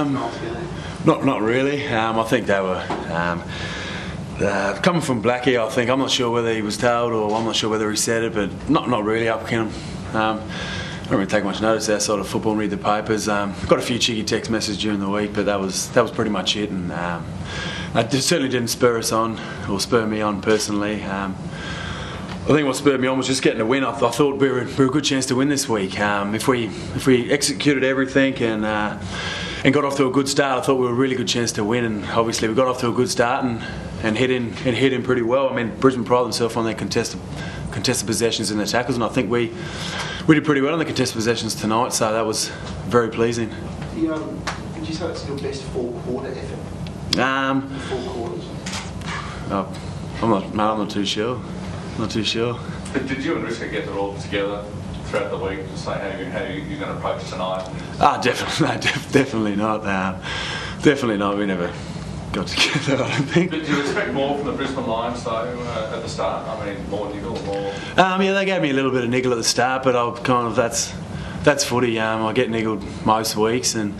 Not really. I think they were coming from Blackie. I think I'm not sure whether he was told or I'm not sure whether he said it, but not really up him. I don't really take much notice outside of football and read the papers. Got a few cheeky text messages during the week, but that was pretty much it. And it certainly didn't spur us on or spur me on personally. I think what spurred me on was just getting a win. I thought we were a good chance to win this week. If we executed everything and got off to a good start, I thought we were a really good chance to win. And obviously we got off to a good start and hit in pretty well. I mean, Brisbane pride themselves on their contested possessions and their tackles, and I think we did pretty well on the contested possessions tonight. So that was very pleasing. Would you say it's your best four-quarter effort? 4 quarters. I'm not too sure. Not too sure. Did you and Risha get it all together throughout the week to say how you're going to approach tonight? Definitely not. Definitely not. We never got together, I don't think. Did you expect more from the Brisbane Lions though at the start? I mean, more niggle, more. Yeah, they gave me a little bit of niggle at the start, but that's footy. I get niggled most weeks, and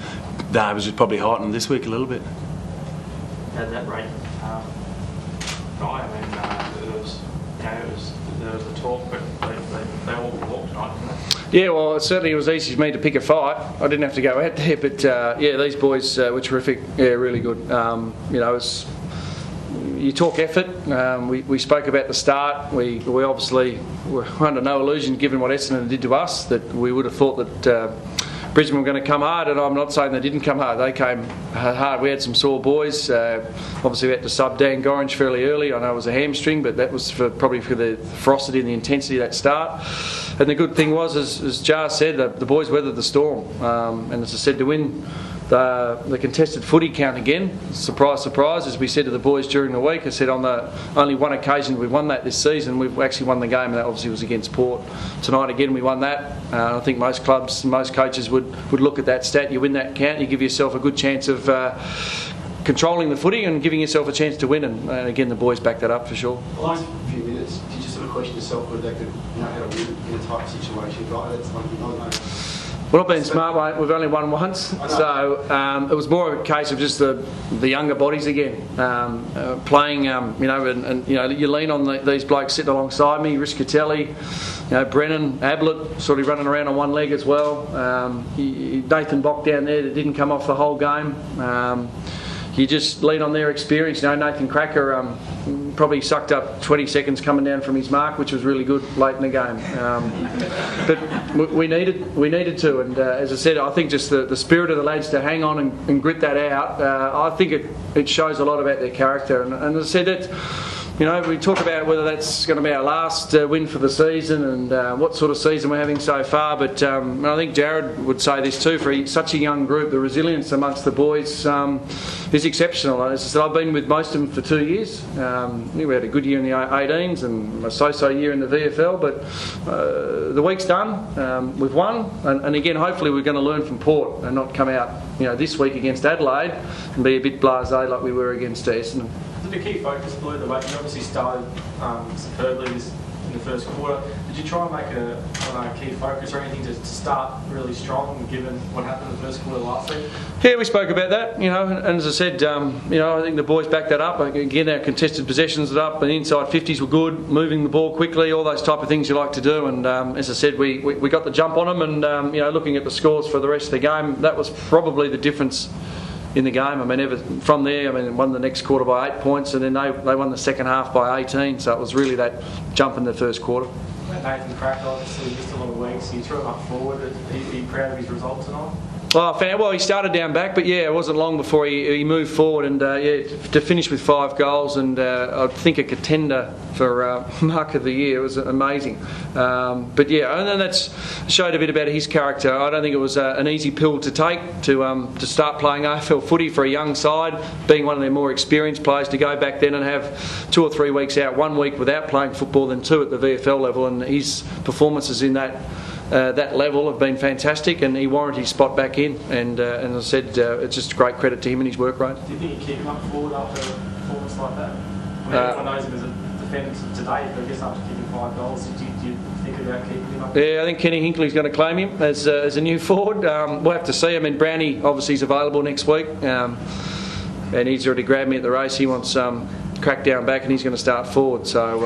it was just probably heightened this week a little bit. At that rate, there was the talk, but they all walked tonight, didn't they? Yeah, well, certainly it was easy for me to pick a fight. I didn't have to go out there, but these boys were terrific. Yeah, really good. You talk effort. We spoke about the start. We obviously were under no illusion, given what Essendon did to us, that we would have thought that Brisbane were going to come hard, and I'm not saying they didn't come hard. They came hard. We had some sore boys. Obviously, we had to sub Dan Gorringe fairly early. I know it was a hamstring, but that was probably for the ferocity and the intensity of that start. And the good thing was, as Jar said, the boys weathered the storm. And as I said, to win the contested footy count again, surprise, surprise, as we said to the boys during the week, I said on the only one occasion we've won that this season, we've actually won the game, and that obviously was against Port. Tonight again we won that. I think most clubs and most coaches would look at that stat. You win that count, you give yourself a good chance of controlling the footy and giving yourself a chance to win, and again the boys back that up for sure. The last few minutes, did you sort of question yourself whether they could how to win in a tight situation? Right, that's like, I don't know. We're not being smart, mate. We've only won once, so it was more of a case of just the younger bodies again playing. You lean on these blokes sitting alongside me, Riscatelli, Brennan, Ablett, sort of running around on one leg as well. Nathan Bock down there that didn't come off the whole game. You just lean on their experience. Nathan Cracker probably sucked up 20 seconds coming down from his mark, which was really good late in the game. But we needed to, and as I said, I think just the spirit of the lads to hang on and grit that out. I think it shows a lot about their character, and as I said, that. We talk about whether that's going to be our last win for the season and what sort of season we're having so far, but I think Jared would say this too, for such a young group, the resilience amongst the boys is exceptional. As I said, I've been with most of them for 2 years. We had a good year in the 18s and a so-so year in the VFL, but the week's done. We've won, and again, hopefully we're going to learn from Port and not come out this week against Adelaide and be a bit blasé like we were against Essendon. The key focus, Blue, the way you obviously started superbly in the first quarter. Did you try and make a key focus or anything to start really strong, given what happened in the first quarter last week? Yeah, we spoke about that, and as I said, I think the boys backed that up. Again, our contested possessions are up, and inside 50s were good, moving the ball quickly, all those type of things you like to do. And as I said, we got the jump on them, and looking at the scores for the rest of the game, that was probably the difference in the game. From there, won the next quarter by 8 points, and then they won the second half by 18. So it was really that jump in the first quarter. Nathan Cracker obviously missed a lot of weeks. You threw him up forward. Are you proud of his results tonight? Well, he started down back, but it wasn't long before he moved forward, and to finish with 5 goals, and I think a contender for Mark of the Year. Was amazing. And then that's showed a bit about his character. I don't think it was an easy pill to take to start playing AFL footy for a young side, being one of their more experienced players, to go back then and have 2 or 3 weeks out, 1 week without playing football, then 2 at the VFL level, and his performances in that level have been fantastic, and he warranted his spot back in, and as I said, it's just great credit to him and his work rate. Do you think you keep him up forward after a performance like that? Everyone knows him as a defender today, but I guess after kicking 5 goals, do you think think about keeping him up? Yeah, I think Kenny Hinkley's going to claim him as a new forward. We'll have to see. I mean, Brownie obviously is available next week, and he's already grabbed me at the race. He wants crack down back, and he's going to start forward. So,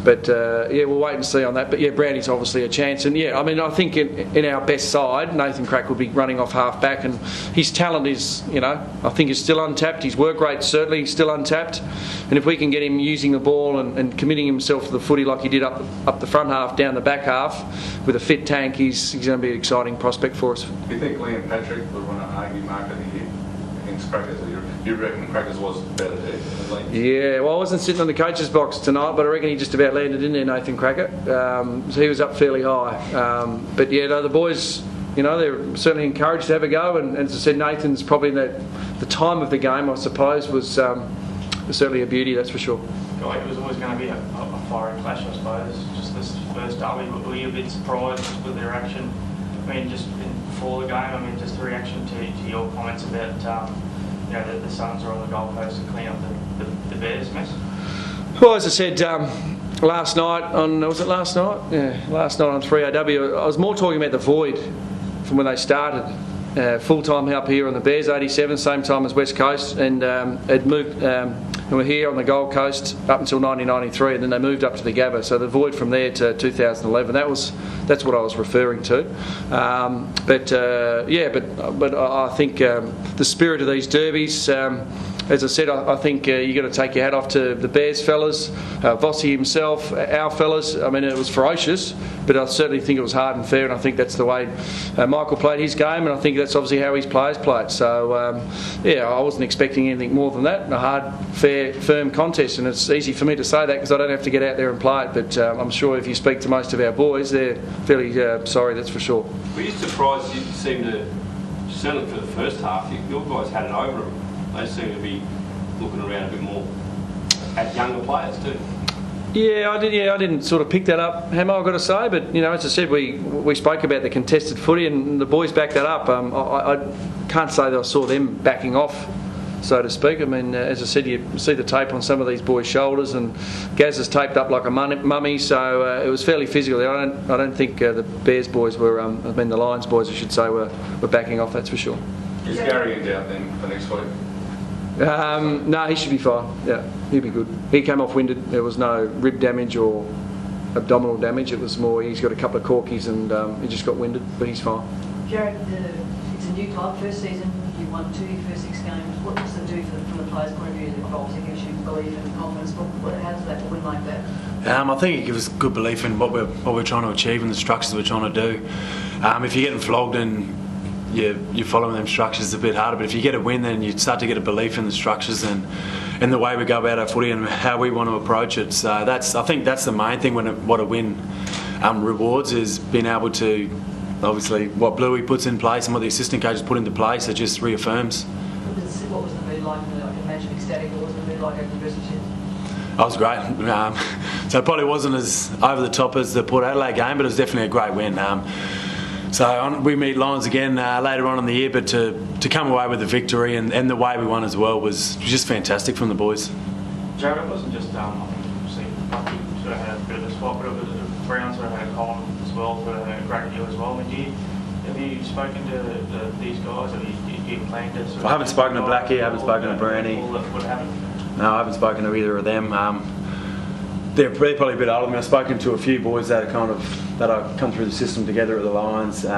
yeah, we'll wait and see on that. But yeah, Brownie's obviously a chance, and yeah, I mean, I think in our best side, Nathan Crack will be running off half back, and his talent is, I think is still untapped. His work rate certainly still untapped, and if we can get him using the ball and committing himself to the footy like he did up the front half, down the back half, with a fit tank, he's going to be an exciting prospect for us. Do you think Liam Patrick would want to argue mark of the year against Crackers? You reckon Crackers was better than Liam? Yeah, well, I wasn't sitting on the coach's box tonight, but I reckon he just about landed in there, Nathan Cracker. So he was up fairly high. But yeah, no, the boys, they're certainly encouraged to have a go. And as I said, Nathan's probably the time of the game, I suppose, was certainly a beauty, that's for sure. Like it was always going to be a fiery clash, I suppose. Just this first derby, were you a bit surprised with their action? I mean, just before the game, I mean, just the reaction to your comments about, that the Suns are on the Gold Coast and clean up the Bears mess? Well, as I said, last night on 3AW, I was more talking about the void from when they started. Full-time help here on the Bears, 87, same time as West Coast, and it moved. And we're here on the Gold Coast up until 1993, and then they moved up to the Gabba. So the void from there to 2011, that's what I was referring to. But I think the spirit of these derbies. As I said, I think you've got to take your hat off to the Bears fellas, Vossi himself, our fellas. I mean, it was ferocious, but I certainly think it was hard and fair, and I think that's the way Michael played his game, and I think that's obviously how his players played. So, I wasn't expecting anything more than that, a hard, fair, firm contest, and it's easy for me to say that because I don't have to get out there and play it, but I'm sure if you speak to most of our boys, they're fairly sorry, that's for sure. Were you surprised you seemed to, certainly for the first half, your guys had it over them? They seem to be looking around a bit more at younger players too. Yeah, I did. Yeah, I didn't sort of pick that up, Hammer, I've got to say. But as I said, we spoke about the contested footy, and the boys backed that up. I can't say that I saw them backing off, so to speak. I mean, as I said, you see the tape on some of these boys' shoulders, and Gaz is taped up like a mummy. So it was fairly physical. I don't think the Bears boys were. The Lions boys, I should say, were backing off. That's for sure. Is Gary in doubt then for next week? No, he should be fine. Yeah, he'll be good. He came off winded. There was no rib damage or abdominal damage. It was more he's got a couple of corkies and he just got winded, but he's fine. Jared, it's a new club, first season. You won 2 of your first 6 games. What does it do from the players' point of view? It obviously gives you belief and confidence. But how does that win like that? I think it gives us good belief in what we're trying to achieve and the structures we're trying to do. If you're getting flogged and you're following them structures, it's a bit harder, but if you get a win, then you start to get a belief in the structures and the way we go about our footy and how we want to approach it. So I think that's the main thing what a win rewards, is being able to, obviously, what Bluey puts in place and what the assistant coaches put into place, it just reaffirms. What was the mood like? I can imagine ecstatic. What was the mood like over the dressing shed? That was great. So it probably wasn't as over the top as the Port Adelaide game, but it was definitely a great win. So we meet Lions again later on in the year, but to come away with the victory and the way we won as well was just fantastic from the boys. Jared, it wasn't just, I think, obviously, Bucky sort of had a bit of a spot, but it was Brown sort of had a column as well for a great deal as well. I mean, have you spoken to these guys? Have you planned to sort of... I haven't spoken to Blackie, I haven't spoken to Brownie. What happened? No, I haven't spoken to either of them. They're probably a bit older than me. I've spoken to a few boys that have come through the system together at the Lions. So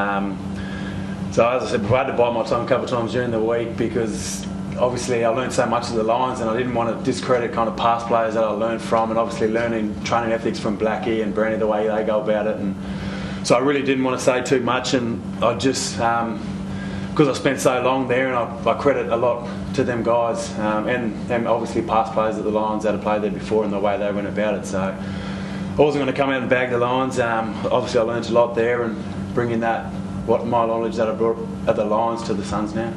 as I said, I've had to bite my tongue a couple of times during the week because obviously I learned so much of the Lions and I didn't want to discredit kind of past players that I learned from, and obviously learning training ethics from Blackie and Brownie, the way they go about it. And so I really didn't want to say too much, and I just because I spent so long there, and I credit a lot to them guys and obviously past players at the Lions that have played there before and the way they went about it. So I wasn't going to come out and bag the Lions. Obviously I learned a lot there, and bringing that, what my knowledge that I brought at the Lions to the Suns now.